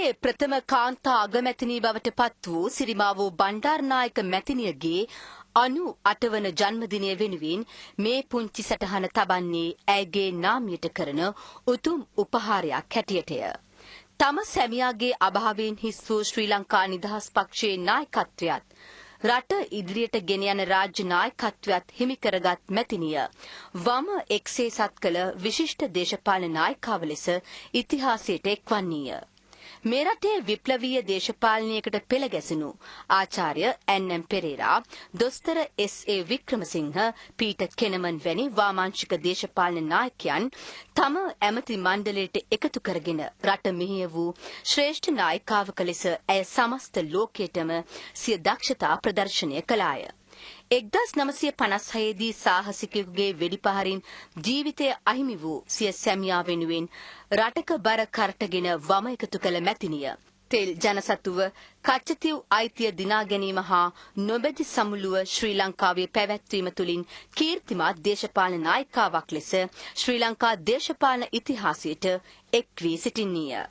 රටේ ප්‍රථම කාන්තා අගමැතිනී බවට පත් වූ සිරිමාවෝ බණ්ඩාරනායක මැතිනියගේ 98 වන ජන්මදිනය වෙනුවෙන් මේ පුංචි සටහන තබන්නේ ඇයගේ නාමයට කරන උතුම් උපහාරයක් හැටියටය. තම සැමියාගේ අභාවයෙන් හිස් වූ ශ්‍රී ලංකා නිදහස් පක්ෂයේ නායකත්වයත් රට ඉදිරියට ගෙන යන රාජ්‍ය නායකත්වයත් හිමි කරගත් මැතිනිය වම එක්සේසත් කළ විශිෂ්ට දේශපාලන නායිකාව ලෙස ඉතිහාසයට එක්වන්නීය. මේ රටේ විප්ලවීය දේශපාලනයකට පෙළ ගැසුණු ආචාර්ය එන්.එම්. පෙරේරා, දොස්තර එස්.ඒ. වික්‍රමසිංහ, පීටර් කෙනමන් වැනි වාමාංශික දේශපාලන නායකයන් තම ඇමති මණ්ඩලයට එකතු කරගෙන රට මෙහෙය වූ ශ්‍රේෂ්ඨ නායිකාවක ලෙස ඇය සමස්ත ලෝකයටම සිය දක්ෂතා ප්‍රදර්ශනය කළාය. 1956 දී සාහසිකයෙකුගේ වෙඩිපහරින් ජීවිතය අහිමි වූ සිය සැමියා වෙනුවෙන් රටක බර කරටගෙන වම එකතු කළ මැතිනිය තෙල් ජනසතුව කච්චතිව් අයිතිය දිනා ගැනීම හා නොබැදි සමුළුව ශ්‍රී ලංකාවේ පැවැත්වීම තුළින් කීර්තිමත් දේශපාලන නායිකාවක් ලෙස ශ්‍රී ලංකා දේශපාලන ඉතිහාසයට එක් වී සිටින්නීය.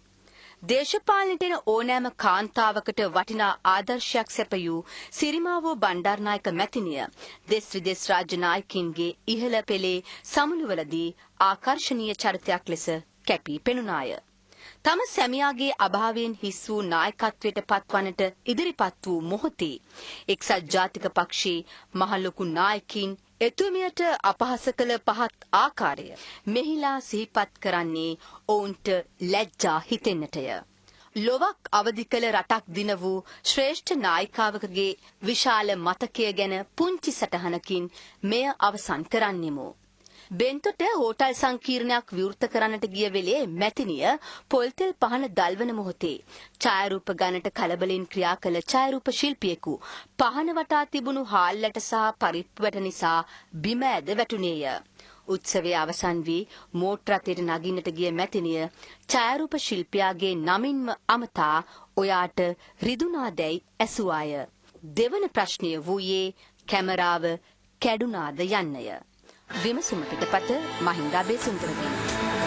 දේශපාලනයට එන ඕනෑම කාන්තාවකට වටිනා ආදර්ශයක් සැපයූ සිරිමාවෝ බණ්ඩාරනායක මැතිනිය දෙස් විදෙස් රාජ්‍ය නායකින්ගේ ඉහළ පෙළේ සමුළුවලදී ආකර්ශනීය චරිතයක් ලෙස කැපී පෙනුනාය. තම සැමියාගේ අභාවයෙන් හිස් වූ නායකත්වයට පත්වන්නට ඉදිරිපත් වූ මොහොතේ එක්සත් ජාතික පක්ෂයේ මහලොකු නායකින් එතුමියට අපහාස කළ පහත් ආකාරය මෙහිලා සිහිපත් කරන්නේ ඔවුන්ට ලැජ්ජා හිතෙන්නටය. ලොවක් අවදි කළ රටක් දින වූ ශ්‍රේෂ්ඨ නායිකාවකගේ විශාල මතකය ගැන පුංචි සටහනකින් මෙය අවසන් කරන්නෙමු. බෙන්තොට හෝටල් සංකීර්ණයක් විවෘත කරන්නට ගිය වෙලේ මැතිනිය පොල්තෙල් පහන දල්වන මොහොතේ ඡායාරූප ගණට කලබලෙන් ක්‍රියා කළ ඡායාරූප ශිල්පියෙකු පහන වටා තිබුණු හාල්ලට සහ පරිප්පුවට නිසා බිම ඇද වැටුණේය. උත්සවය අවසන් වී මෝටර රථයට නගින්නට ගිය මැතිනිය ඡායාරූප ශිල්පියාගේ නමින්ම අමතා ඔයාට රිදුනාදැයි ඇසුවාය. දෙවන ප්‍රශ්නය වූයේ කැමරාව කැඩුනාද යන්නය. විමසුම පිටපත මහින්දා බේසුන්දරගේ